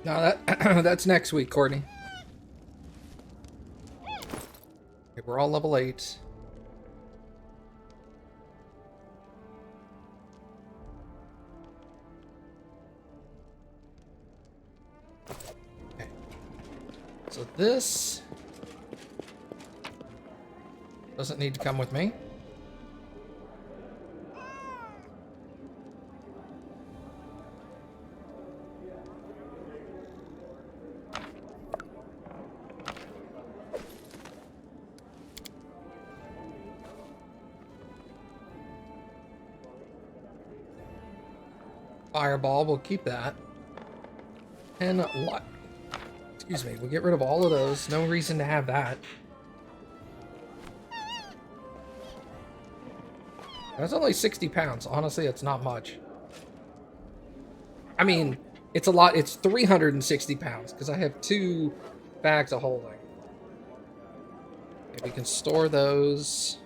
No, that that's next week, Courtney. Okay, we're all level 8. Okay. So this doesn't need to come with me. Fireball, we'll keep that. And what? Excuse me, we'll get rid of all of those. No reason to have that. That's only 60 pounds. Honestly, it's not much. I mean, it's a lot. It's 360 pounds because I have 2 bags of holding. Okay, we can store those.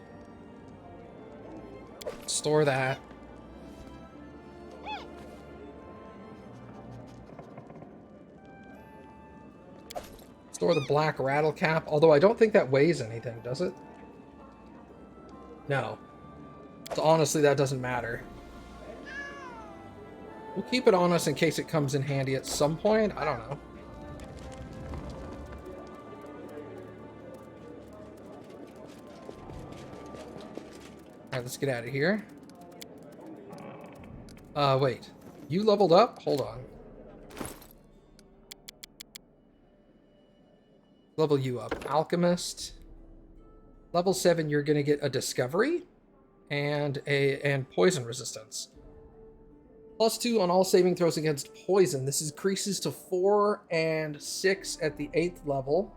Store that. Store the black rattle cap, although I don't think that weighs anything, does it? No. So honestly, that doesn't matter. We'll keep it on us in case it comes in handy at some point. I don't know. Alright, let's get out of here. Wait. You leveled up? Hold on. Level you up. Alchemist. Level 7, you're gonna get a discovery and poison resistance. +2 on all saving throws against poison. This increases to 4 and 6 at the 8th level.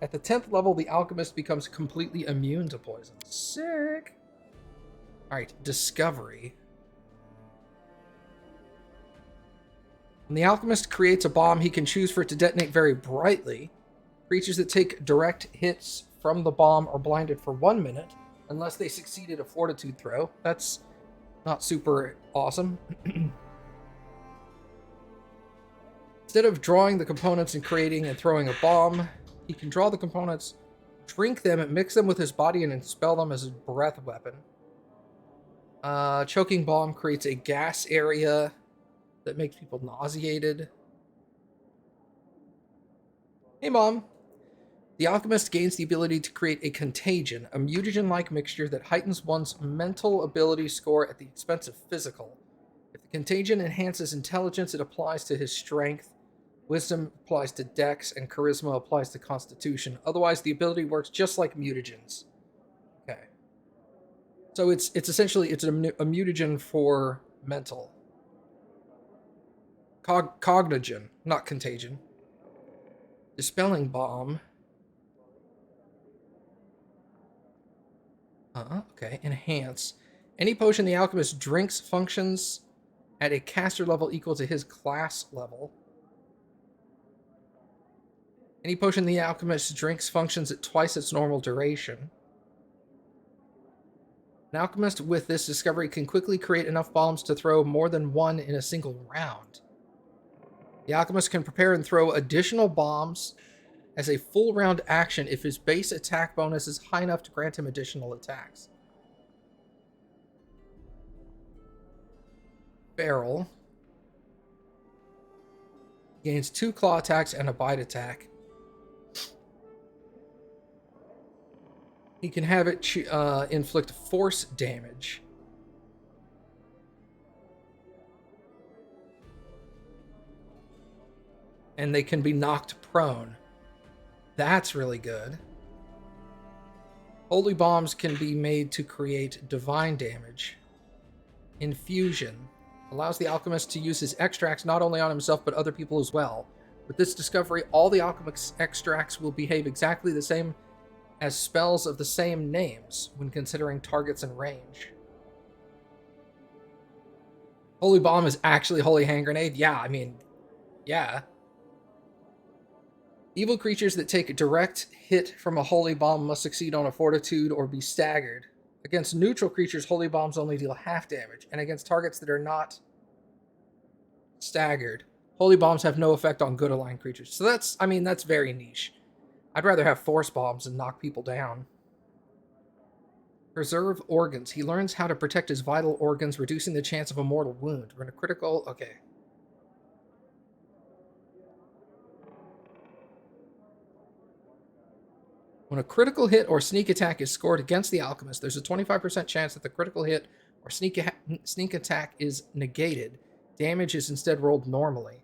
At the 10th level, the alchemist becomes completely immune to poison. Sick. Alright, discovery. When the alchemist creates a bomb, he can choose for it to detonate very brightly. Creatures that take direct hits from the bomb are blinded for 1 minute, unless they succeeded a fortitude throw. That's not super awesome. Instead of drawing the components and creating and throwing a bomb, he can draw the components, drink them, and mix them with his body and expel them as a breath weapon. Choking bomb creates a gas area that makes people nauseated. Hey, Mom. The alchemist gains the ability to create a contagion, a mutagen-like mixture that heightens one's mental ability score at the expense of physical. If the contagion enhances intelligence, it applies to his strength. Wisdom applies to dex, and charisma applies to constitution. Otherwise, the ability works just like mutagens. Okay. So it's essentially a mutagen for mental. Cognigen, not contagion. Dispelling bomb. Okay. Enhance. Any potion the alchemist drinks functions at a caster level equal to his class level. Any potion the alchemist drinks functions at twice its normal duration. An alchemist with this discovery can quickly create enough bombs to throw more than one in a single round. The alchemist can prepare and throw additional bombs as a full round action if his base attack bonus is high enough to grant him additional attacks. Barrel gains 2 claw attacks and a bite attack. He can have it inflict force damage. And they can be knocked prone. That's really good. Holy bombs can be made to create divine damage. Infusion allows the alchemist to use his extracts not only on himself but other people as well. With this discovery, all the alchemist's extracts will behave exactly the same as spells of the same names when considering targets and range. Holy bomb is actually holy hand grenade? Yeah, I mean, yeah. Evil creatures that take a direct hit from a holy bomb must succeed on a fortitude or be staggered. Against neutral creatures, holy bombs only deal half damage, and against targets that are not staggered, Holy bombs have no effect on good aligned creatures. So that's, I mean, that's very niche. I'd rather have force bombs and knock people down. Preserve organs. He learns how to protect his vital organs, reducing the chance of a mortal wound. When a critical... Okay. When a critical hit or sneak attack is scored against the alchemist, there's a 25% chance that the critical hit or sneak attack is negated. Damage is instead rolled normally.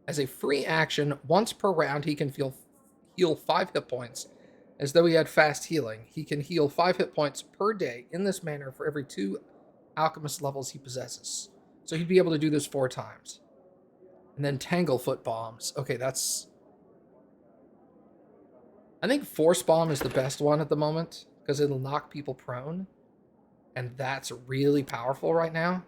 As a free action, once per round, he can heal 5 hit points. As though he had fast healing. He can heal 5 hit points per day in this manner for every 2 alchemist levels he possesses. So he'd be able to do this 4 times. And then Tanglefoot bombs. Okay, that's... I think Force Bomb is the best one at the moment, because it'll knock people prone. And that's really powerful right now.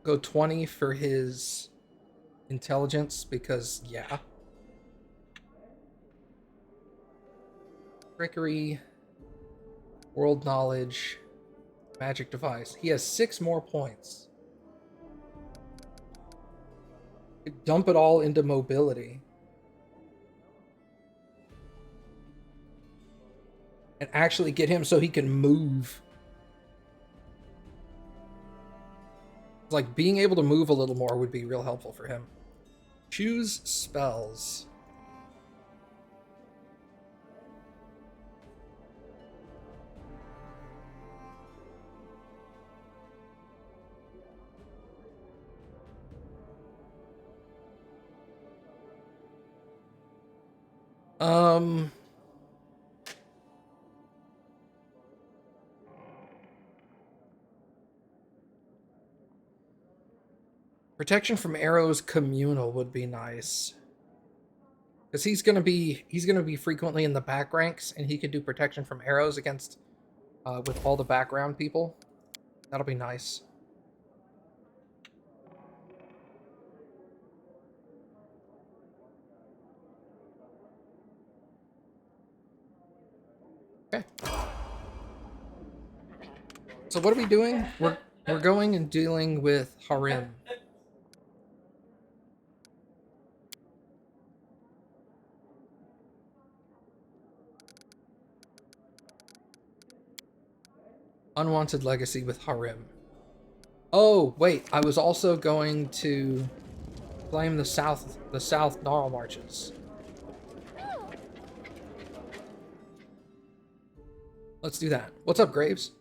Go 20 for his intelligence, because, yeah. Trickery, world knowledge, magic device. He has 6 more points. Dump it all into mobility. And actually get him so he can move. Like, being able to move a little more would be real helpful for him. Choose spells. Protection from arrows communal would be nice. Because he's gonna be frequently in the back ranks, and he can do protection from arrows against with all the background people. That'll be nice. Okay. So what are we doing? We're going and dealing with Harim. Unwanted legacy with Harim. Oh, wait, I was also going to claim the south Gnarl Marches. Let's do that. What's up, Graves?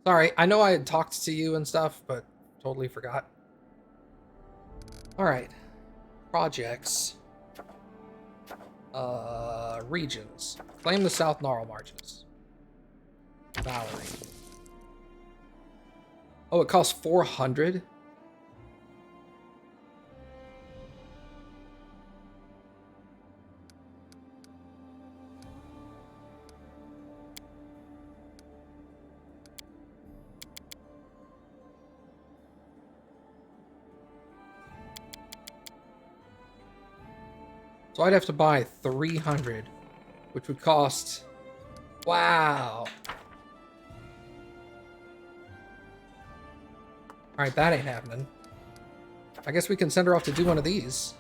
Sorry, I know I had talked to you and stuff, but totally forgot. Alright. Projects. Regions. Claim the South Gnarl Marches. Valerie. Oh, it costs 400? So I'd have to buy 300, which would cost... Wow. Alright, that ain't happening. I guess we can send her off to do one of these.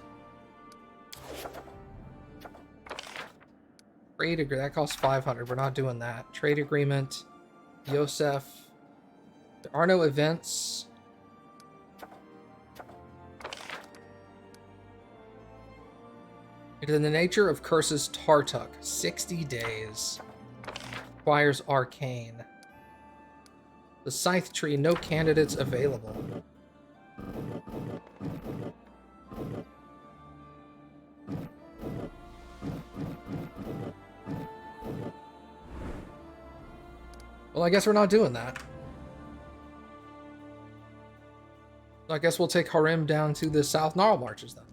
Trade agreement, that costs 500. We're not doing that. Trade agreement. Yosef. There are no events. It is in the nature of curses Tartuk. 60 days. Requires arcane. The Scythe Tree, no candidates available. Well, I guess we're not doing that. So I guess we'll take Harim down to the South Gnarl Marches then.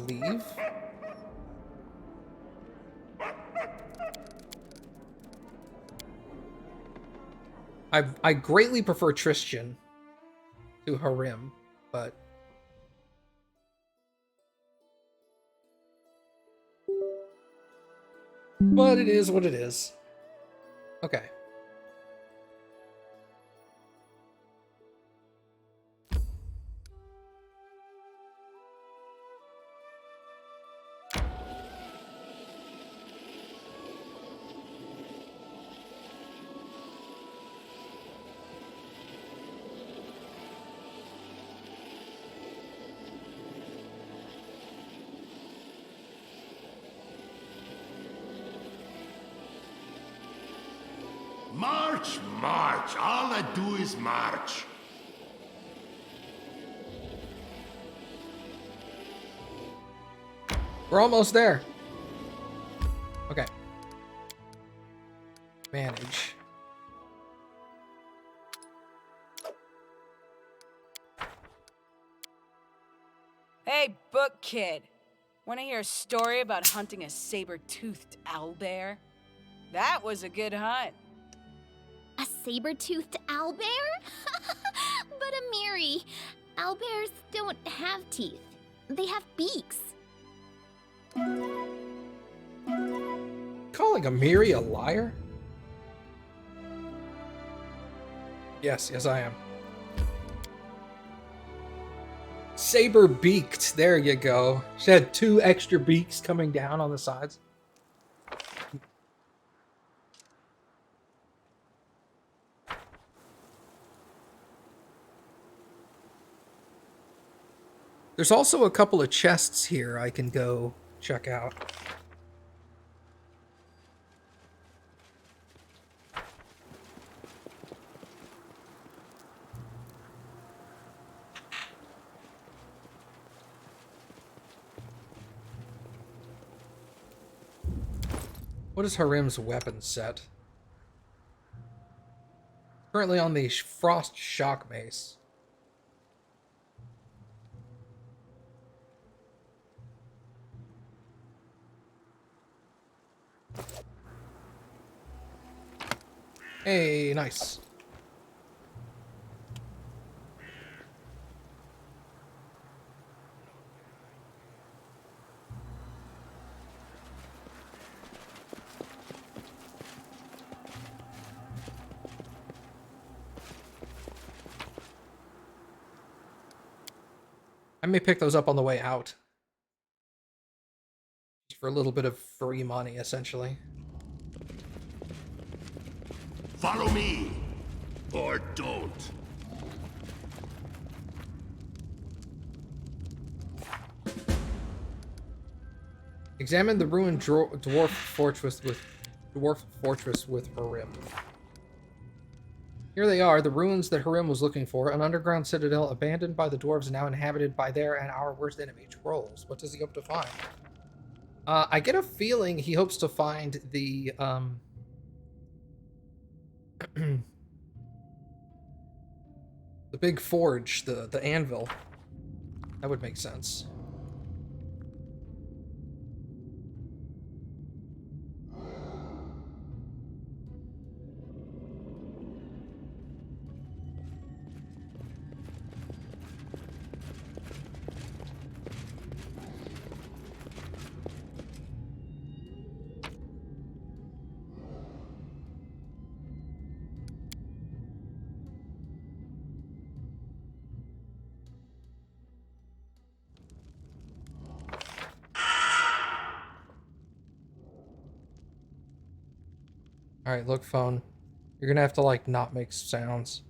Leave. I greatly prefer Tristan. to harem, but it is what it is. Okay. March, march. All I do is march. We're almost there. Okay. Manage. Hey, book kid. Want to hear a story about hunting a saber-toothed owlbear? That was a good hunt. A saber-toothed owlbear? But Amiri, owlbears don't have teeth. They have beaks. Calling Amiri a liar? Yes, I am. Saber beaked. There you go. She had 2 extra beaks coming down on the sides. There's also a couple of chests here I can go check out. What is Harem's weapon set? Currently on the Frost Shock Mace. Hey, nice. I may pick those up on the way out. Just for a little bit of free money, essentially. Follow me. Or don't. Examine the ruined dwarf fortress with Harim. Here they are, the ruins that Harim was looking for, an underground citadel abandoned by the dwarves and now inhabited by their and our worst enemy, trolls. What does he hope to find? I get a feeling he hopes to find the, the big forge, the anvil. That would make sense. Alright, look, phone. You're gonna have to, like, not make sounds.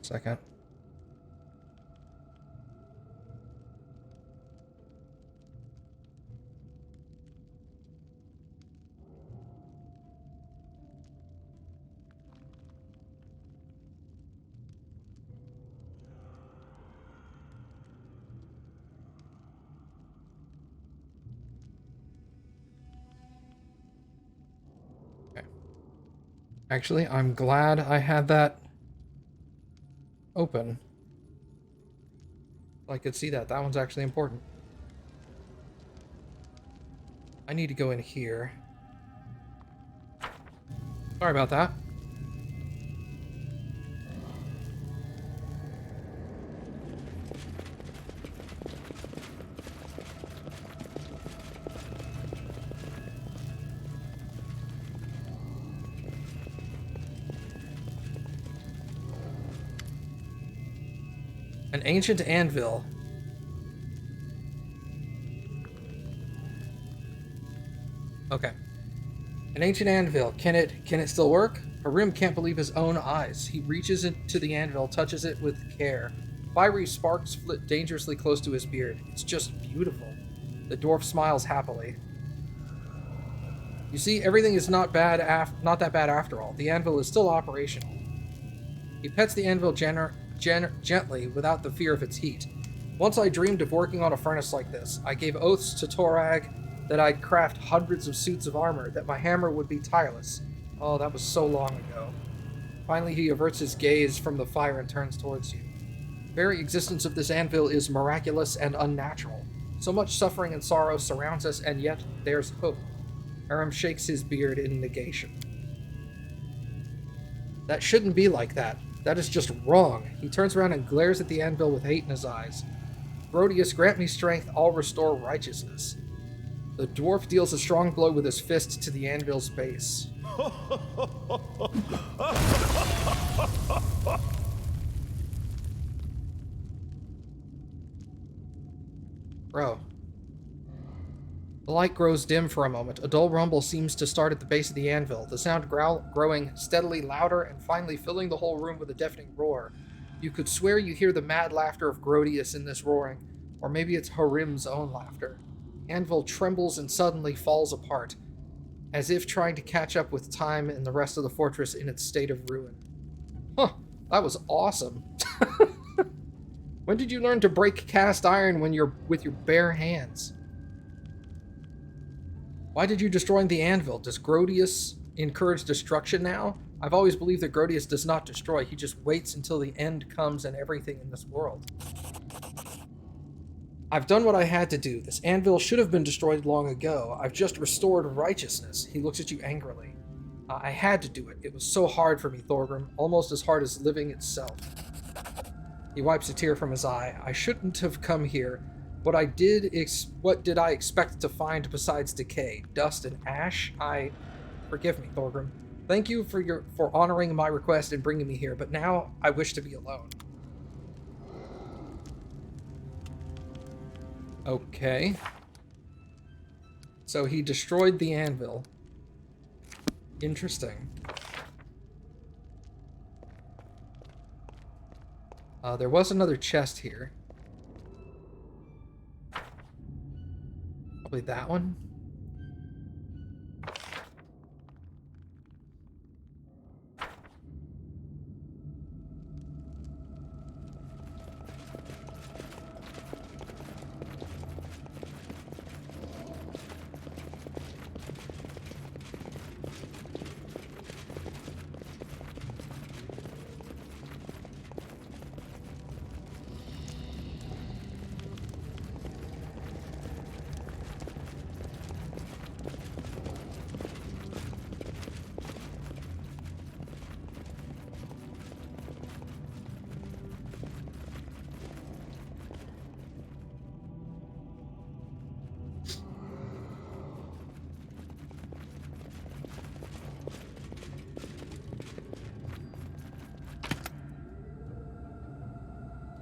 Second. Actually, I'm glad I had that open. I could see that. That one's actually important. I need to go in here. Sorry about that. An ancient anvil. Okay. An ancient anvil. Can it still work? Harim can't believe his own eyes. He reaches into the anvil, touches it with care. Fiery sparks flit dangerously close to his beard. It's just beautiful. The dwarf smiles happily. You see, everything is not that bad after all. The anvil is still operational. He pets the anvil gently without the fear of its heat. Once I dreamed of working on a furnace like this. I gave oaths to Torag that I'd craft hundreds of suits of armor, that my hammer would be tireless. Oh, that was so long ago. Finally, he averts his gaze from the fire and turns towards you. The very existence of this anvil is miraculous and unnatural. So much suffering and sorrow surrounds us, and yet there's hope. Aram shakes his beard in negation. That shouldn't be like that. That is just wrong. He turns around and glares at the anvil with hate in his eyes. Grotius, grant me strength, I'll restore righteousness. The dwarf deals a strong blow with his fist to the anvil's base. Bro. The light grows dim for a moment. A dull rumble seems to start at the base of the anvil, the sound growing steadily louder and finally filling the whole room with a deafening roar. You could swear you hear the mad laughter of Grotius in this roaring, or maybe it's Harim's own laughter. The anvil trembles and suddenly falls apart, as if trying to catch up with time and the rest of the fortress in its state of ruin. Huh, that was awesome. When did you learn to break cast iron with your bare hands? Why did you destroy the anvil? Does Grotius encourage destruction now? I've always believed that Grotius does not destroy. He just waits until the end comes and everything in this world. I've done what I had to do. This anvil should have been destroyed long ago. I've just restored righteousness. He looks at you angrily. I had to do it. It was so hard for me, Thorgrim. Almost as hard as living itself. He wipes a tear from his eye. I shouldn't have come here. What did I expect to find besides decay? Dust and ash? Forgive me, Thorgrim. Thank you for honoring my request and bringing me here, but now I wish to be alone. Okay. So he destroyed the anvil. Interesting. There was another chest here. Probably that one.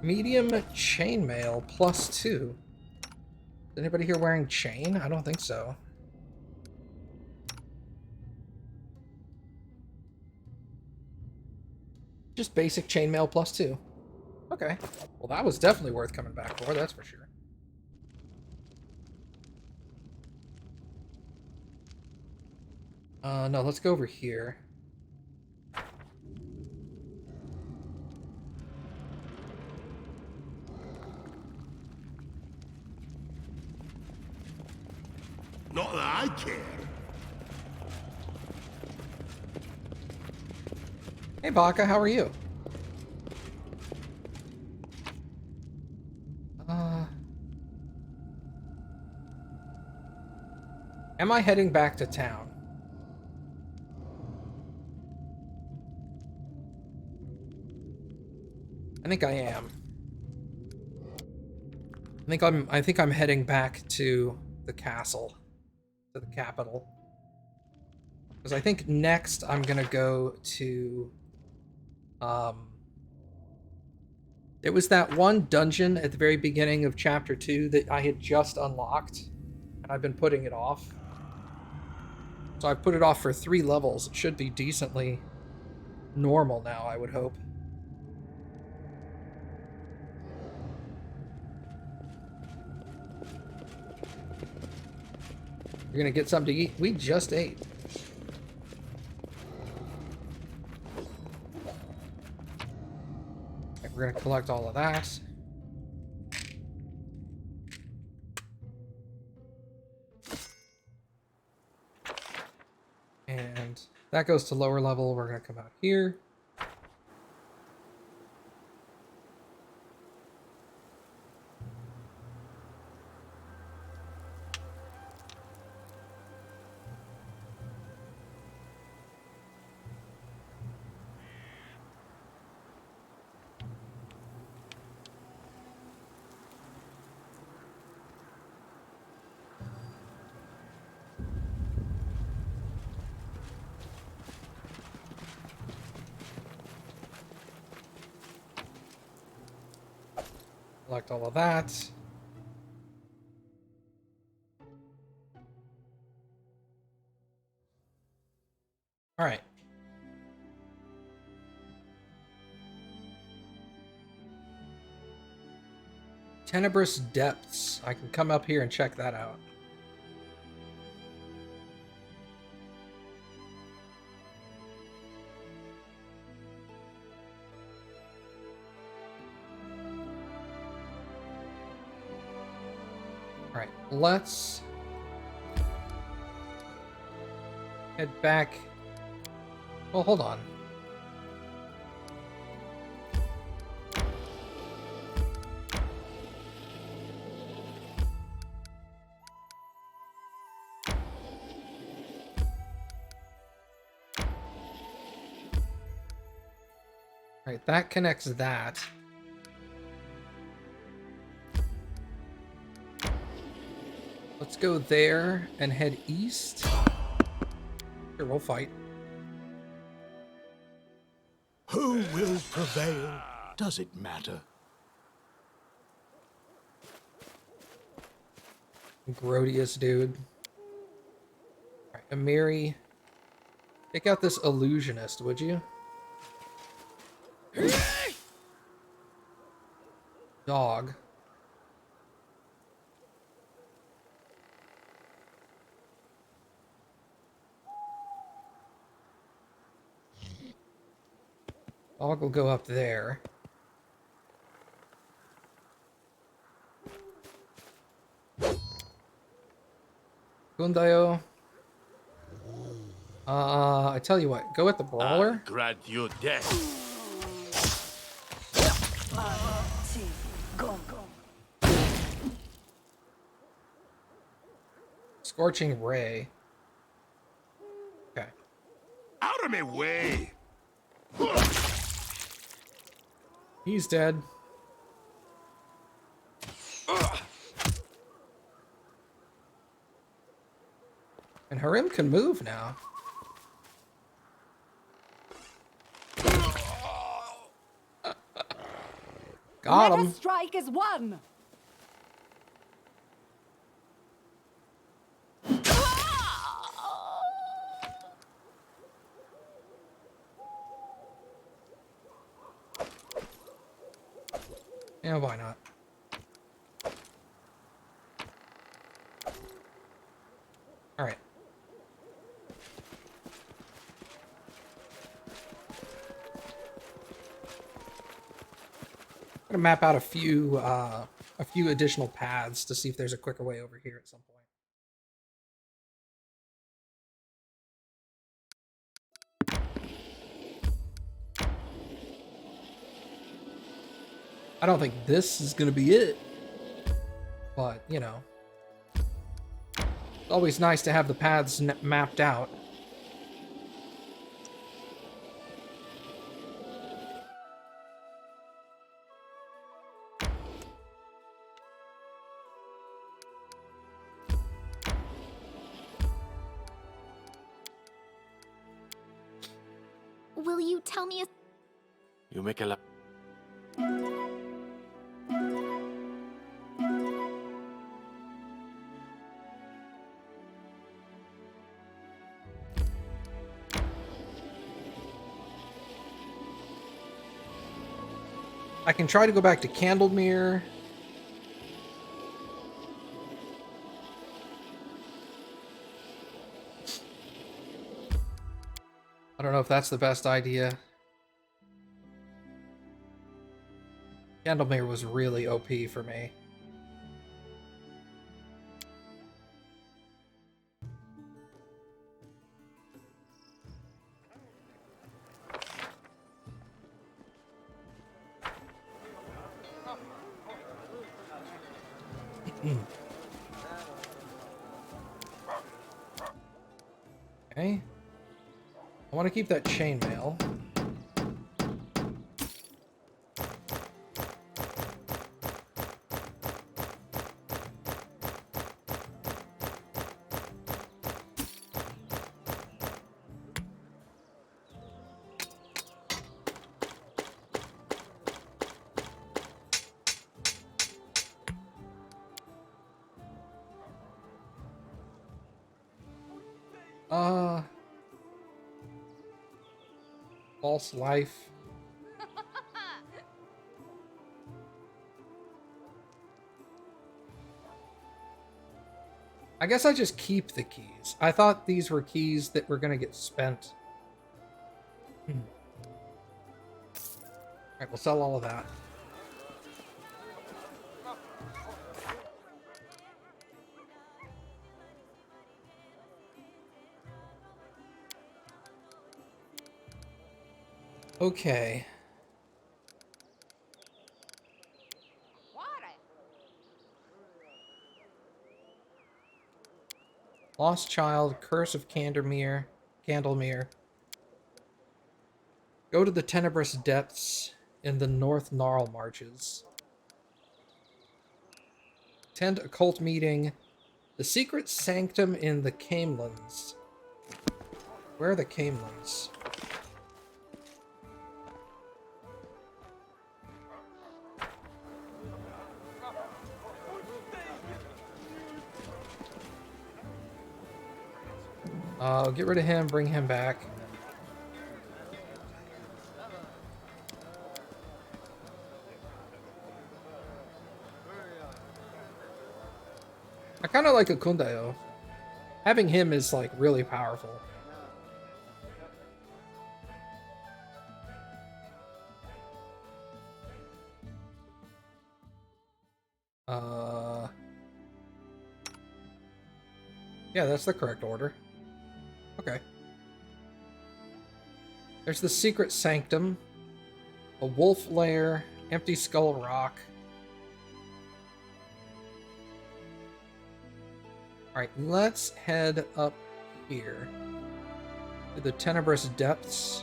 Medium chainmail +2. Is anybody here wearing chain? I don't think so. Just basic chainmail +2. Okay. Well, that was definitely worth coming back for, that's for sure. No, let's go over here. Not that I care. Hey, Baka, how are you? Am I heading back to town? I think I am. I think I'm heading back to the castle, to the capital. Because I think next I'm gonna go to it was that one dungeon at the very beginning of chapter 2 that I had just unlocked, and I've been putting it off. So I put it off for 3 levels. It should be decently normal now, I would hope. You're gonna get something to eat? We just ate. Okay, we're gonna collect all of that. And that goes to lower level. We're gonna come out here. Collect all of that. All right. Tenebrous Depths. I can come up here and check that out. All right, let's head back. Well, hold on. All right, that connects that. Let's go there and head east. Sure, we'll fight. Who will prevail? Does it matter? Grodius, dude. Alright, Amiri. Take out this illusionist, would you? Dog. Dog will go up there. Gundayo. I tell you what, go at the brawler. Grant you death. Scorching Ray. Okay. Out of my way. He's dead. And Harim can move now. Got him. Strike is one. Yeah, why not? All right. I'm gonna map out a few additional paths to see if there's a quicker way over here at some point. I don't think this is gonna be it, but you know. It's always nice to have the paths mapped out. Will you tell me a... You make a lot. I can try to go back to Candlemere. I don't know if that's the best idea. Candlemere was really OP for me. Okay. I want to keep that chainmail. False life. I guess I just keep the keys. I thought these were keys that were gonna get spent. Alright, we'll sell all of that. Okay. Lost Child, Curse of Candlemere. Go to the Tenebrous Depths in the North Gnarl Marches. Attend a cult meeting. The Secret Sanctum in the Camelins. Where are the Camelins? Get rid of him, bring him back. I kind of like Akundayo. Having him is, like, really powerful. Yeah, that's the correct order. Okay. There's the Secret Sanctum, a Wolf Lair, Empty Skull Rock. Alright, let's head up here to the Tenebrous Depths.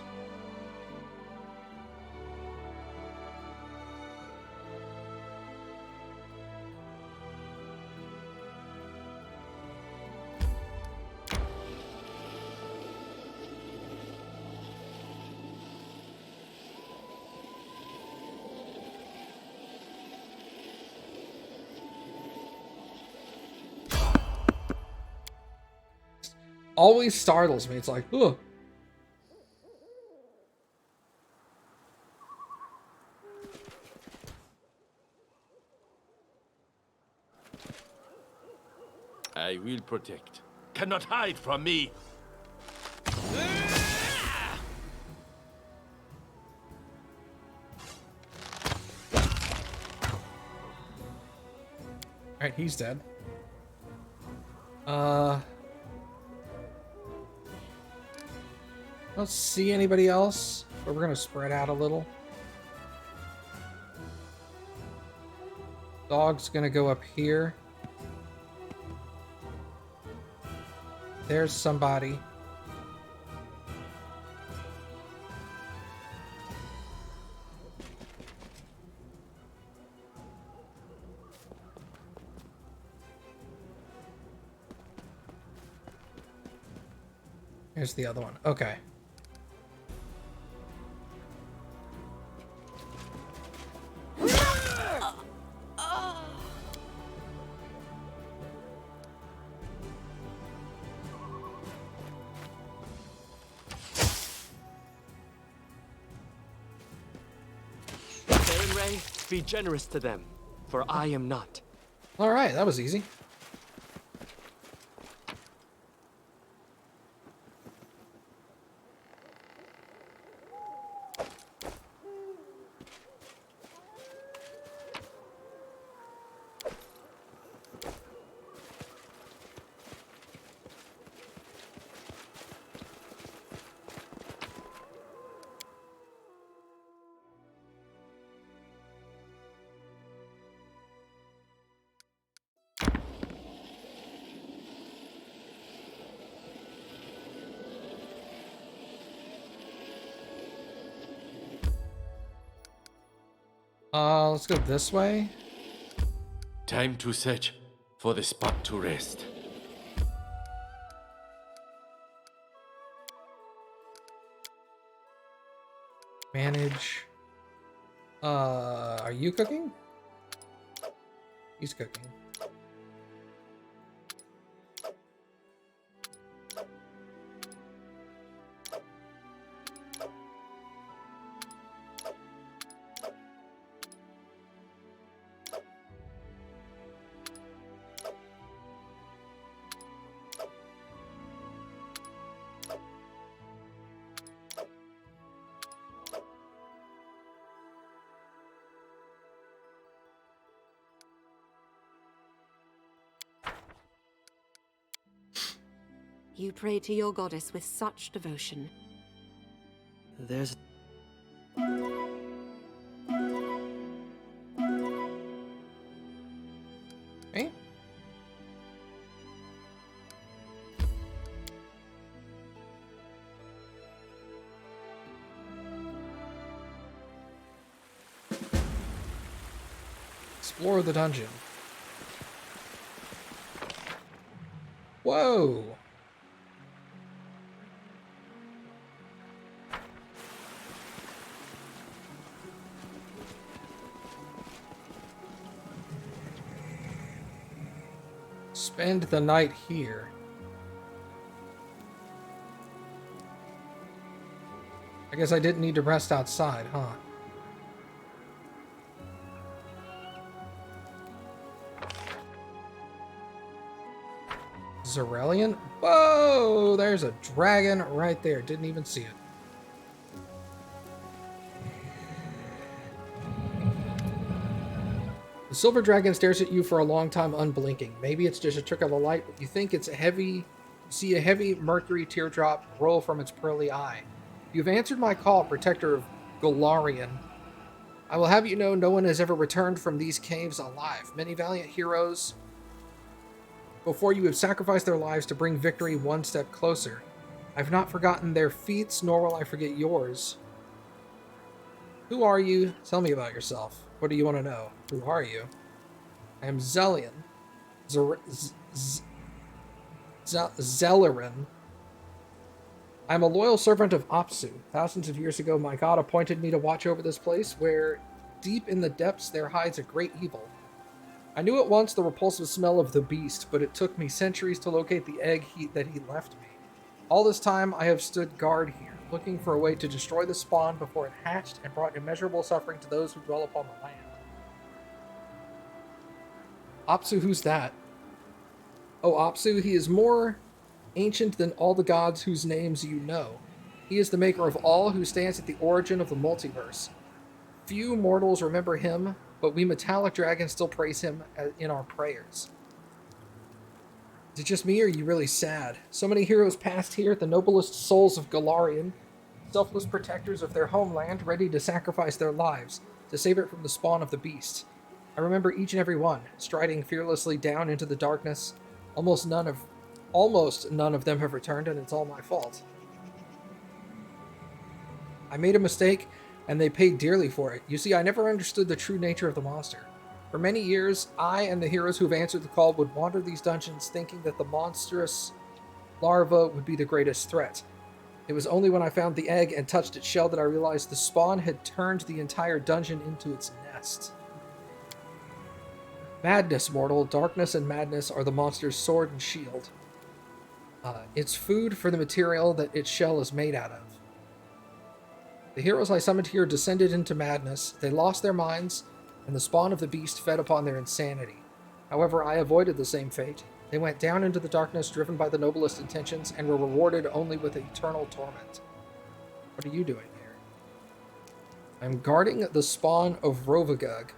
Always startles me. It's like, ugh. I will protect. Cannot hide from me. Alright, he's dead. I don't see anybody else, but we're gonna spread out a little. Dog's gonna go up here. there's somebody. Here's the other one. Okay. Ray, be generous to them, for I am not. All right, that was easy. Let's go this way. Time to search for the spot to rest. Manage. Are you cooking? He's cooking. You pray to your goddess with such devotion. There's... Hey. Explore the dungeon. Whoa! Spend the night here. I guess I didn't need to rest outside, huh? Zerelian? Whoa! There's a dragon right there. Didn't even see it. The silver dragon stares at you for a long time unblinking. Maybe it's just a trick of the light, but you think it's a heavy... You see a heavy mercury teardrop roll from its pearly eye. You've answered my call, protector of Golarion. I will have you know no one has ever returned from these caves alive. Many valiant heroes before you have sacrificed their lives to bring victory one step closer. I've not forgotten their feats, nor will I forget yours. Who are you? Tell me about yourself. What do you want to know? Who are you? I am Zelian. Zelerin. I am a loyal servant of Apsu. Thousands of years ago, my god appointed me to watch over this place, where deep in the depths there hides a great evil. I knew at once the repulsive smell of the beast, but it took me centuries to locate the egg that he left me. All this time, I have stood guard here, looking for a way to destroy the spawn before it hatched and brought immeasurable suffering to those who dwell upon the land. Apsu, who's that? Oh, Apsu, he is more ancient than all the gods whose names you know. He is the maker of all, who stands at the origin of the multiverse. Few mortals remember him, but we metallic dragons still praise him in our prayers. Is it just me, or are you really sad? So many heroes passed here, the noblest souls of Golarion, selfless protectors of their homeland, ready to sacrifice their lives to save it from the spawn of the beast. I remember each and every one, striding fearlessly down into the darkness. Almost none almost none of them have returned, and it's all my fault. I made a mistake, and they paid dearly for it. You see, I never understood the true nature of the monster. For many years, I and the heroes who've answered the call would wander these dungeons thinking that the monstrous larva would be the greatest threat. It was only when I found the egg and touched its shell that I realized the spawn had turned the entire dungeon into its nest. Madness, mortal. Darkness and madness are the monster's sword and shield. It's food for the material that its shell is made out of. The heroes I summoned here descended into madness. They lost their minds, and the spawn of the beast fed upon their insanity. However, I avoided the same fate. They went down into the darkness driven by the noblest intentions and were rewarded only with eternal torment. What are you doing here? I'm guarding the spawn of Rovagug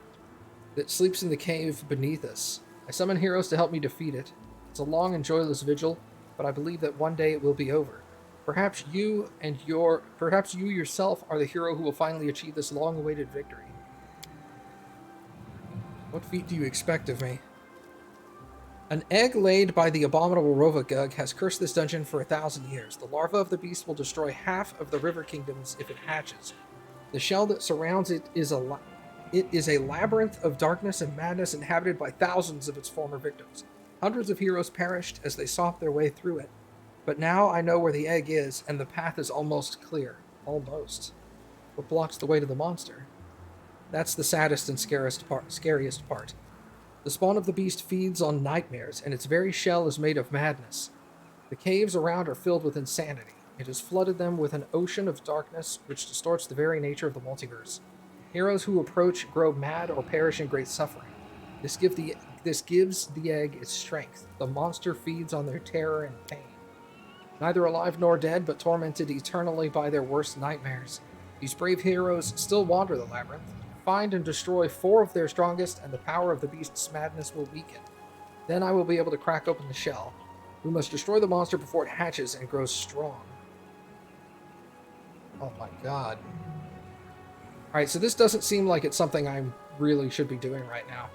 that sleeps in the cave beneath us. I summon heroes to help me defeat it. It's a long and joyless vigil, but I believe that one day it will be over. Perhaps you yourself are the hero who will finally achieve this long-awaited victory. What feat do you expect of me? An egg laid by the abominable Rovagug has cursed this dungeon for 1,000 years. The larva of the beast will destroy half of the river kingdoms if it hatches. The shell that surrounds it is a labyrinth of darkness and madness inhabited by thousands of its former victims. Hundreds of heroes perished as they sought their way through it. But now I know where the egg is, and the path is almost clear. Almost. What blocks the way to the monster? That's the saddest and scariest part. The spawn of the beast feeds on nightmares, and its very shell is made of madness. The caves around are filled with insanity. It has flooded them with an ocean of darkness which distorts the very nature of the multiverse. Heroes who approach grow mad or perish in great suffering. This gives the egg its strength. The monster feeds on their terror and pain. Neither alive nor dead, but tormented eternally by their worst nightmares. These brave heroes still wander the labyrinth, find and destroy 4 of their strongest, and the power of the beast's madness will weaken. Then I will be able to crack open the shell. We must destroy the monster before it hatches and grows strong. Oh my god. Alright, so this doesn't seem like it's something I really should be doing right now.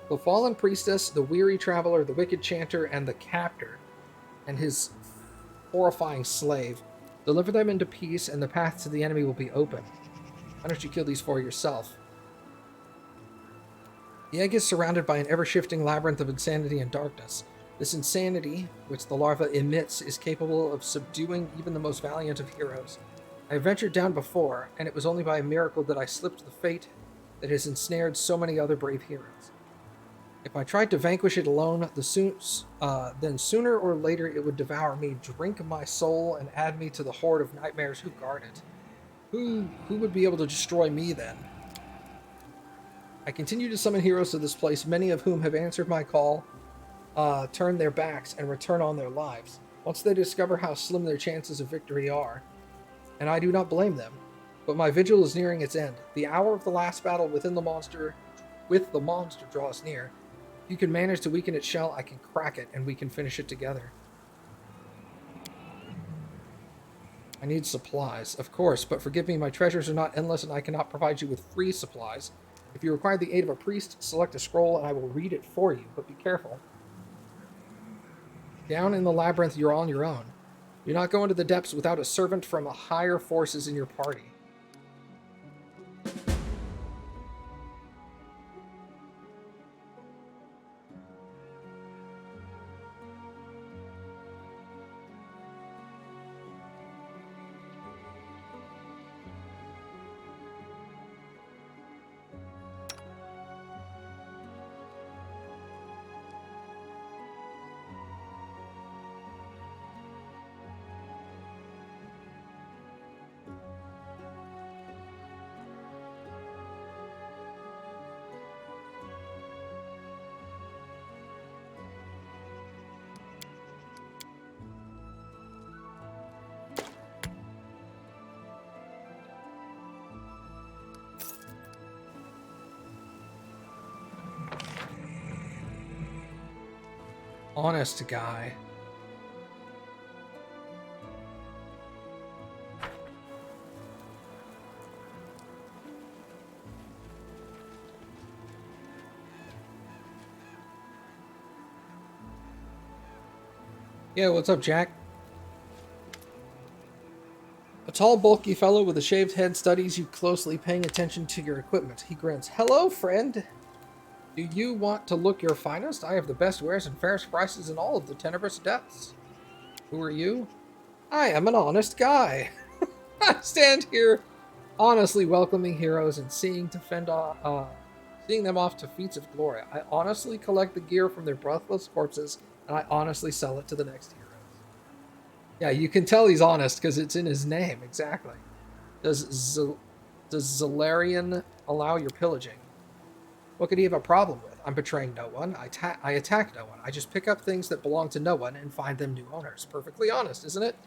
The fallen priestess, the weary traveler, the wicked chanter, and the captor, and his horrifying slave. Deliver them into peace, and the path to the enemy will be open. Why don't you kill these 4 yourself? The egg is surrounded by an ever-shifting labyrinth of insanity and darkness. This insanity, which the larva emits, is capable of subduing even the most valiant of heroes. I have ventured down before, and it was only by a miracle that I slipped the fate that has ensnared so many other brave heroes. If I tried to vanquish it alone, then sooner or later it would devour me, drink my soul, and add me to the horde of nightmares who guard it. Who would be able to destroy me then? I continue to summon heroes to this place, many of whom have answered my call, turn their backs, and return on their lives, once they discover how slim their chances of victory are. And I do not blame them. But my vigil is nearing its end. The hour of the last battle with the monster draws near. If you can manage to weaken its shell, I can crack it, and we can finish it together. I need supplies, of course, but forgive me, my treasures are not endless, and I cannot provide you with free supplies. If you require the aid of a priest, select a scroll, and I will read it for you, but be careful. Down in the labyrinth, you're on your own. Do not go into the depths without a servant from a higher forces in your party. Honest guy. Yeah, what's up, Jack? A tall, bulky fellow with a shaved head studies you closely, paying attention to your equipment. He grins. Hello, friend. Do you want to look your finest? I have the best wares and fairest prices in all of the Tenebrous Depths. Who are you? I am an honest guy. I stand here honestly welcoming heroes and seeing them off to feats of glory. I honestly collect the gear from their breathless corpses, and I honestly sell it to the next heroes. Yeah, you can tell he's honest because it's in his name. Exactly. Does Zalarian allow your pillaging? What could he have a problem with? I'm betraying no one. I attack no one. I just pick up things that belong to no one and find them new owners. Perfectly honest, isn't it?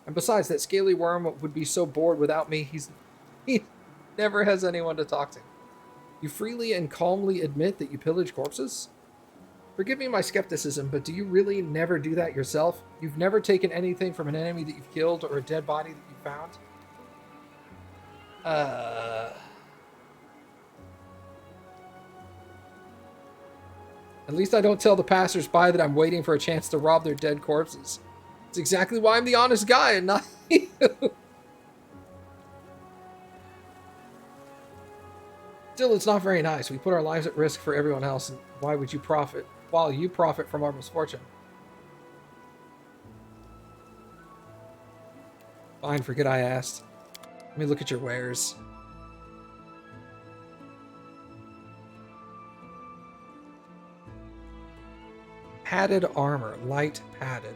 And besides, that scaly worm would be so bored without me, he never has anyone to talk to. You freely and calmly admit that you pillage corpses? Forgive me my skepticism, but do you really never do that yourself? You've never taken anything from an enemy that you've killed or a dead body that you found? At least I don't tell the passers-by that I'm waiting for a chance to rob their dead corpses. It's exactly why I'm the honest guy and not you. Still, it's not very nice. We put our lives at risk for everyone else, and why would you profit while you profit from our misfortune? Fine, forget I asked. Let me look at your wares. Padded armor, light padded.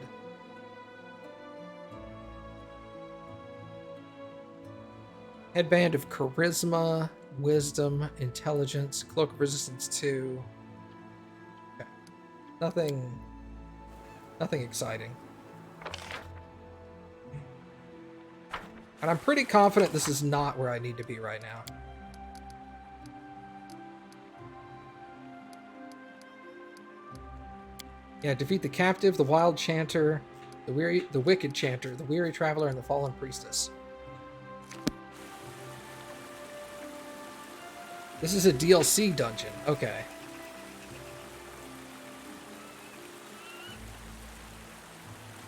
Headband of charisma, wisdom, intelligence, cloak of resistance 2. Okay. Nothing exciting. And I'm pretty confident this is not where I need to be right now. Yeah, defeat the captive, the wild chanter, the wicked chanter, the weary traveler, and the fallen priestess. This is a DLC dungeon. Okay.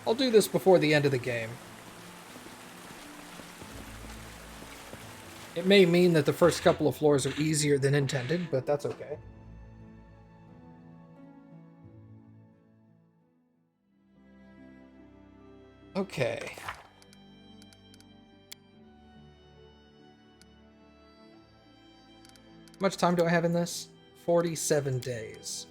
I'll do this before the end of the game. It may mean that the first couple of floors are easier than intended, but that's okay. Okay. How much time do I have in this? 47 days.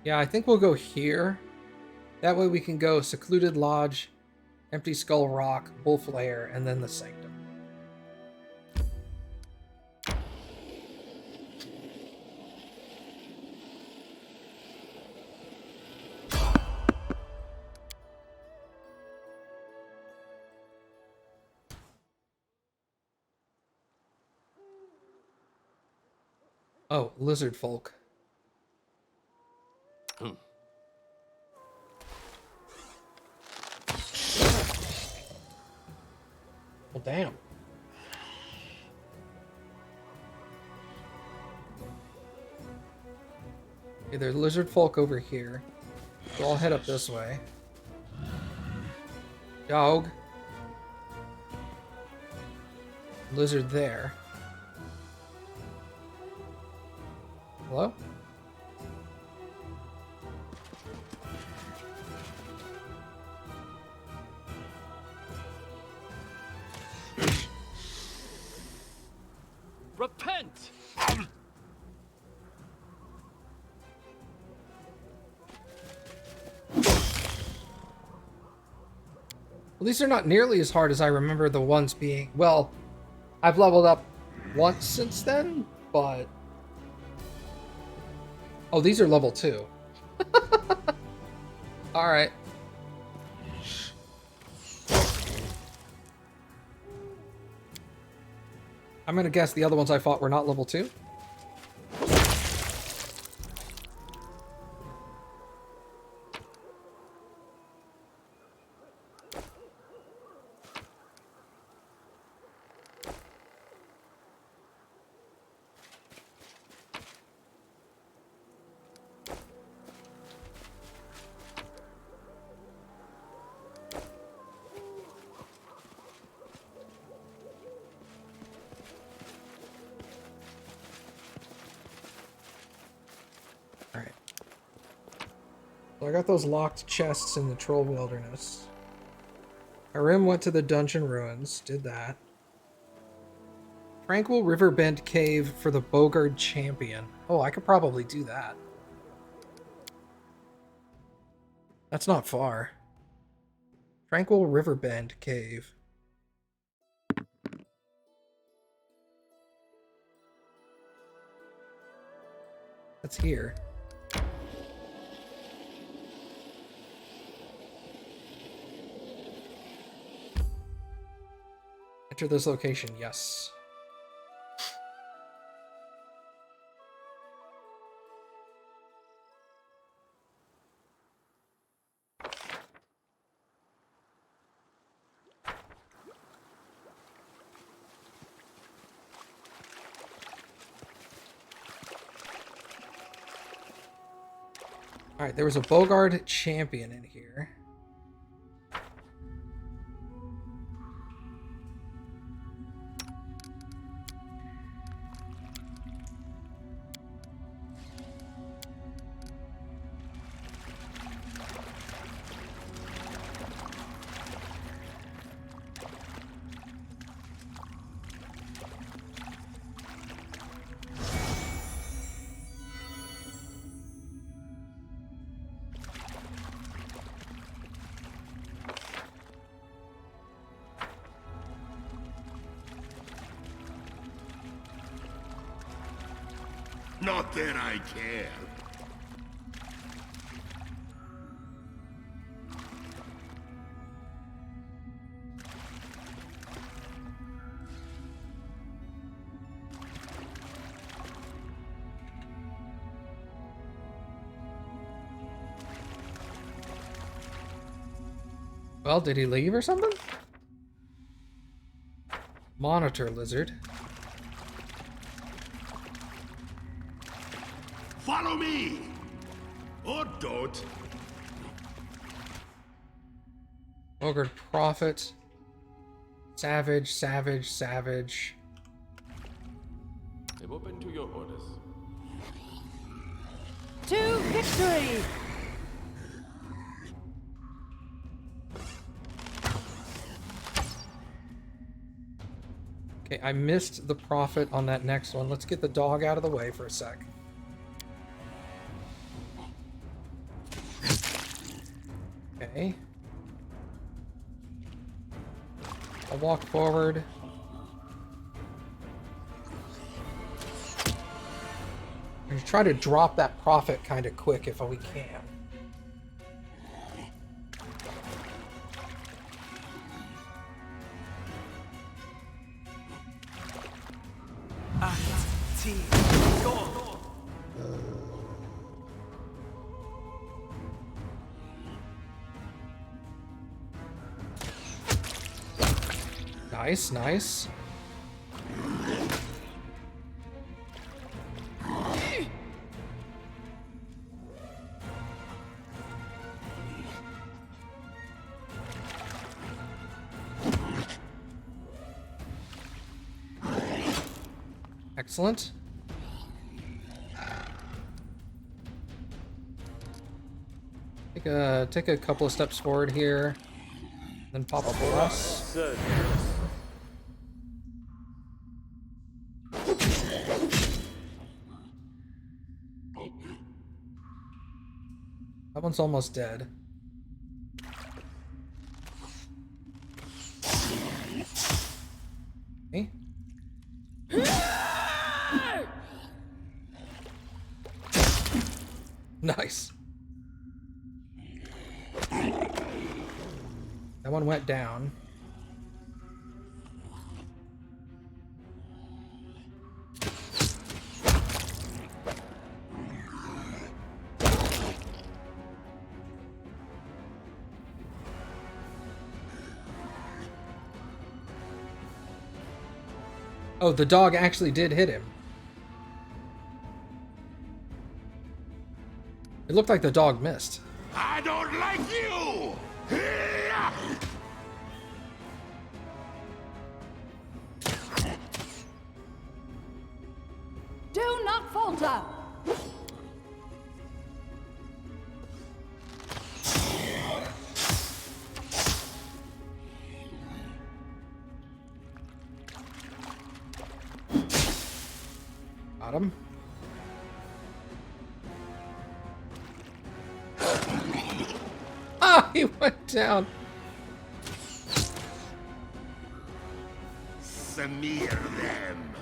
Yeah, I think we'll go here. That way we can go Secluded Lodge, Empty Skull Rock, Wolf Lair, and then the Sanctum. Oh, lizard folk. Well, damn. Okay, there's lizard folk over here. So I'll head up this way. Dog. Lizard there. Hello? Repent! Well, these are not nearly as hard as I remember the ones being. Well, I've leveled up once since then, but... Oh, these are level 2. Alright. I'm gonna guess the other ones I fought were not level 2. Alright. So I got those locked chests in the Troll Wilderness. Arim went to the Dungeon Ruins, did that. Tranquil Riverbend Cave for the Bogard Champion. Oh, I could probably do that. That's not far. Tranquil Riverbend Cave. That's here. Enter this location, yes. Alright, there was a Bogard champion in here. Not that I care. Well, did he leave or something? Monitor lizard. Follow me! Or don't. Bogard prophet. Savage, savage, savage. I'm open to your orders. To victory! Okay, I missed the prophet on that next one. Let's get the dog out of the way for a sec. Okay. I'll walk forward. I'm gonna try to drop that prophet kind of quick if we can. Nice, nice. Excellent. Take a couple of steps forward here, then pop a bless. That one's almost dead. Okay. Nice. That one went down. Oh, the dog actually did hit him. It looked like the dog missed. I don't like you! Here! Do not falter! Got him. Ah, he went down. Smear them!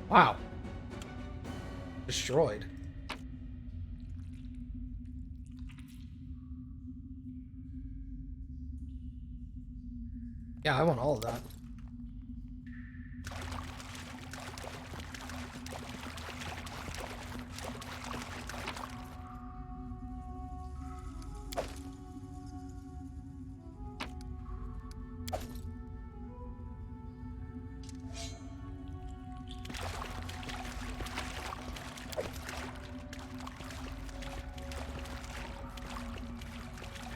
Wow. Destroyed. Yeah, I want all of that.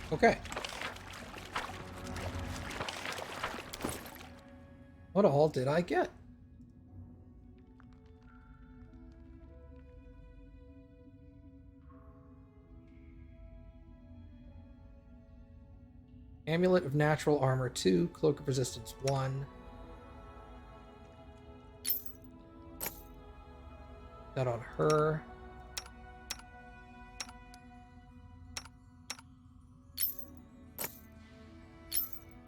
Okay. What all did I get? Amulet of Natural Armor 2, Cloak of Resistance 1. That on her.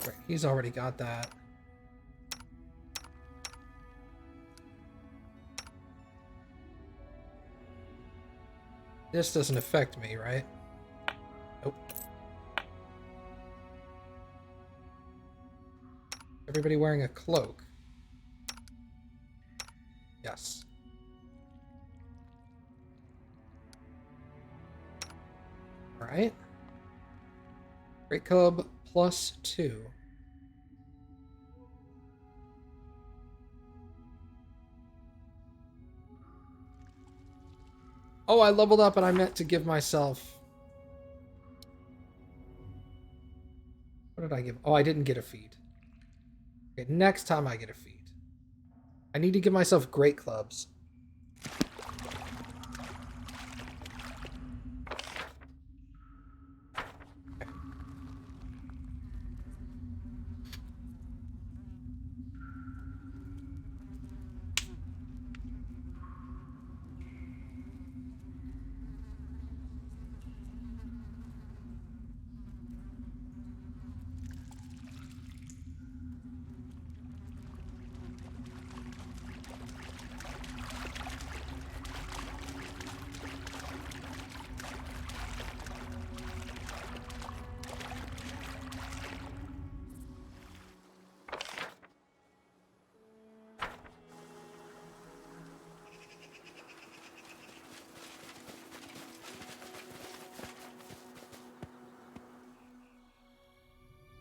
Right, he's already got that. This doesn't affect me, right? Nope. Everybody wearing a cloak? Yes. Alright. Great Club +2. Oh, I leveled up and I meant to give myself... What did I give? Oh, I didn't get a feat. Okay, next time I get a feat. I need to give myself great clubs.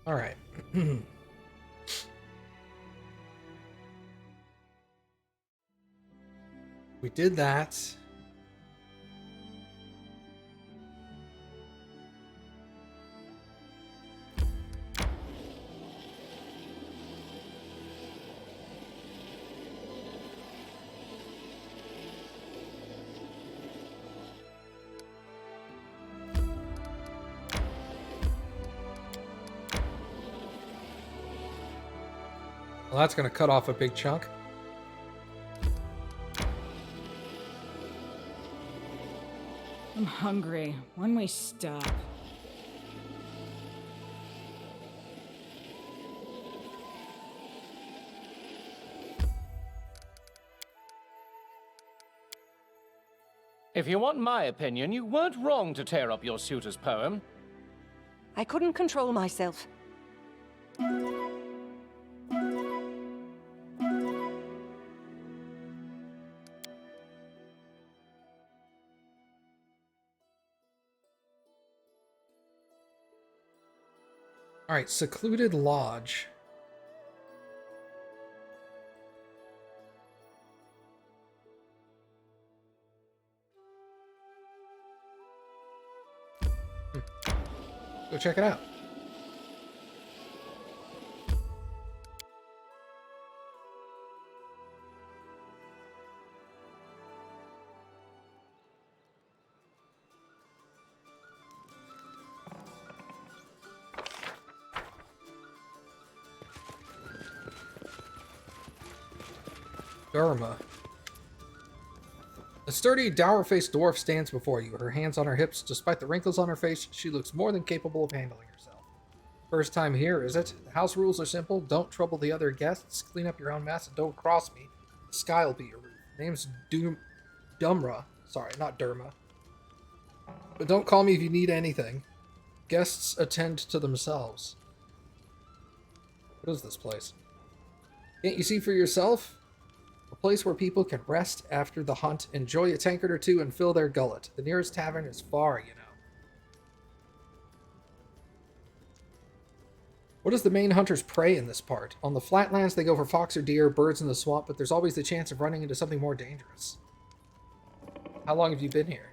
All right. We did that. Well, that's going to cut off a big chunk. I'm hungry. When we stop? If you want my opinion, you weren't wrong to tear up your suitor's poem. I couldn't control myself. Alright, secluded lodge. Go check it out. Dharma. A sturdy, dour-faced dwarf stands before you, her hands on her hips. Despite the wrinkles on her face, she looks more than capable of handling herself. First time here, is it? The house rules are simple. Don't trouble the other guests, clean up your own mess, and don't cross me. The sky will be your roof. Name's Dumra. Sorry, not Derma. But don't call me if you need anything. Guests attend to themselves. What is this place? Can't you see for yourself? A place where people can rest after the hunt, enjoy a tankard or two, and fill their gullet. The nearest tavern is far, you know. What is the main hunter's prey in this part? On the flatlands, they go for fox or deer, birds in the swamp, but there's always the chance of running into something more dangerous. How long have you been here?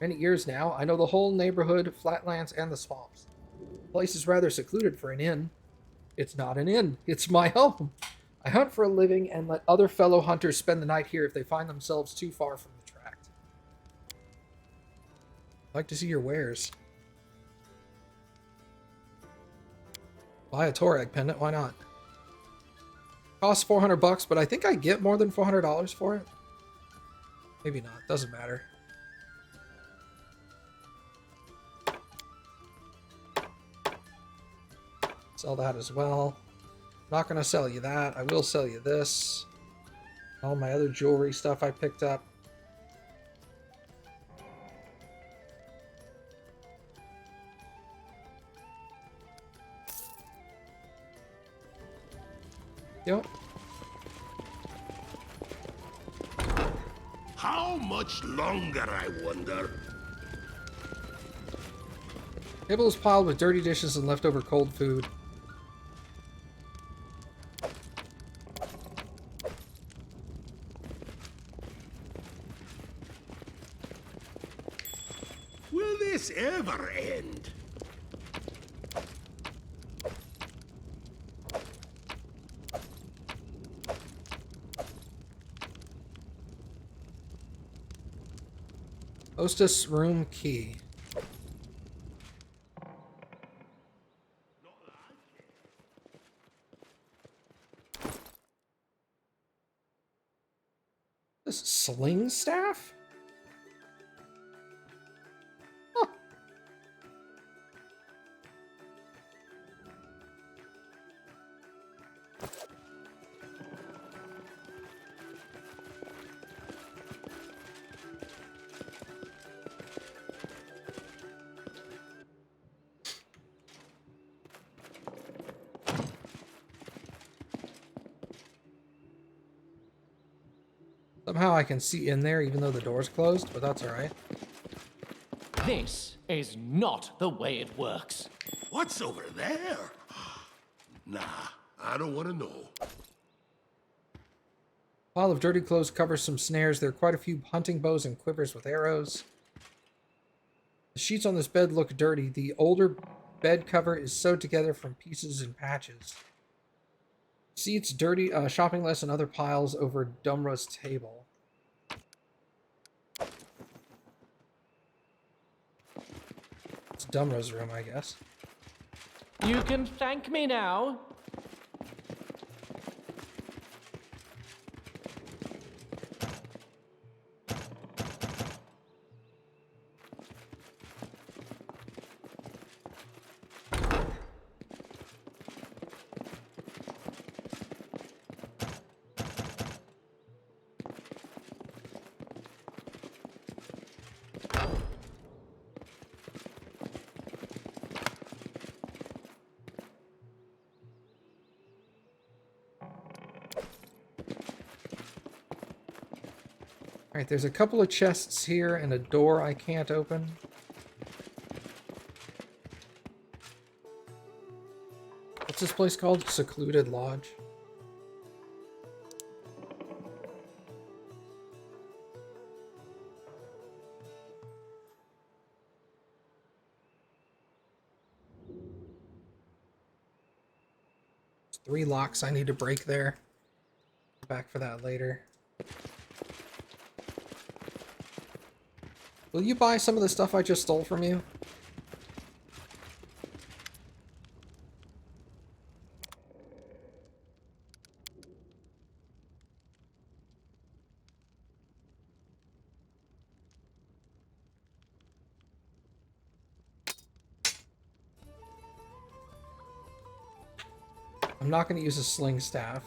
Many years now. I know the whole neighborhood, flatlands, and the swamps. The place is rather secluded for an inn. It's not an inn. It's my home. I hunt for a living and let other fellow hunters spend the night here if they find themselves too far from the tract. I'd like to see your wares. Buy a Torag pendant, why not? Costs $400, but I think I get more than $400 for it. Maybe not, doesn't matter. Sell that as well. Not gonna sell you that. I will sell you this. All my other jewelry stuff I picked up. Yep. How much longer, I wonder? Table is piled with dirty dishes and leftover cold food. Will this ever end? Hostess room key. This sling staff? Huh. Somehow I can see in there even though the door's closed, but that's alright. This is not the way it works. What's over there? Nah, I don't want to know. Pile of dirty clothes covers some snares. There are quite a few hunting bows and quivers with arrows. The sheets on this bed look dirty. The older bed cover is sewed together from pieces and patches. Seats, dirty shopping list, and other piles over Dumra's table. It's Dumra's room, I guess. You can thank me now. Alright, there's a couple of chests here and a door I can't open. What's this place called? Secluded Lodge. There's 3 locks I need to break there. Back for that later. Will you buy some of the stuff I just stole from you? I'm not going to use a sling staff.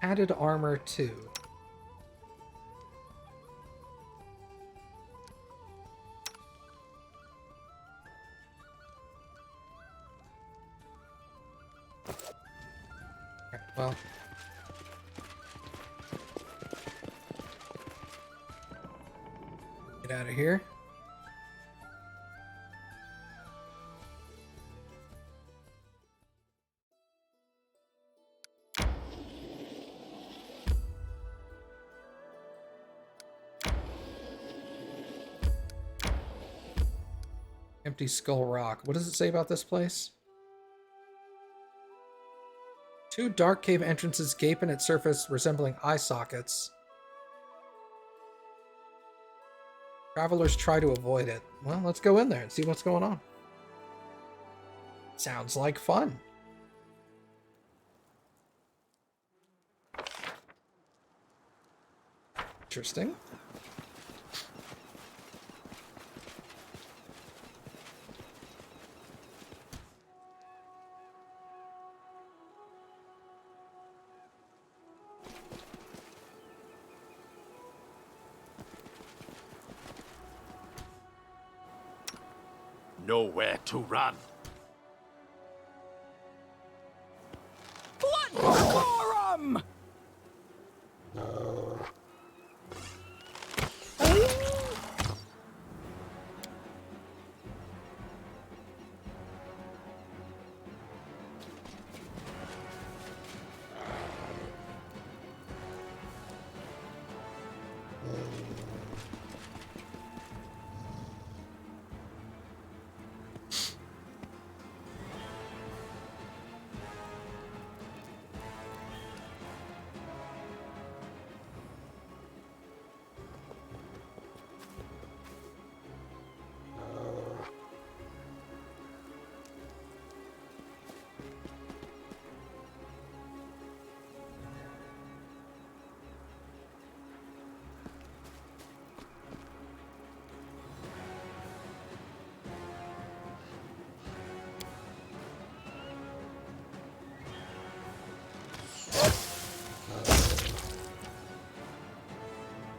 Added armor 2. Okay, well. Get out of here. Empty Skull Rock. What does it say about this place? 2 dark cave entrances gape in its surface, resembling eye sockets. Travelers try to avoid it. Well, let's go in there and see what's going on. Sounds like fun. Interesting. Nowhere to run. What forum?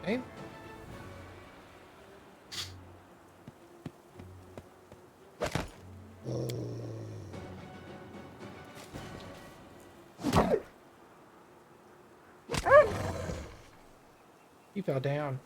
Okay. He fell down.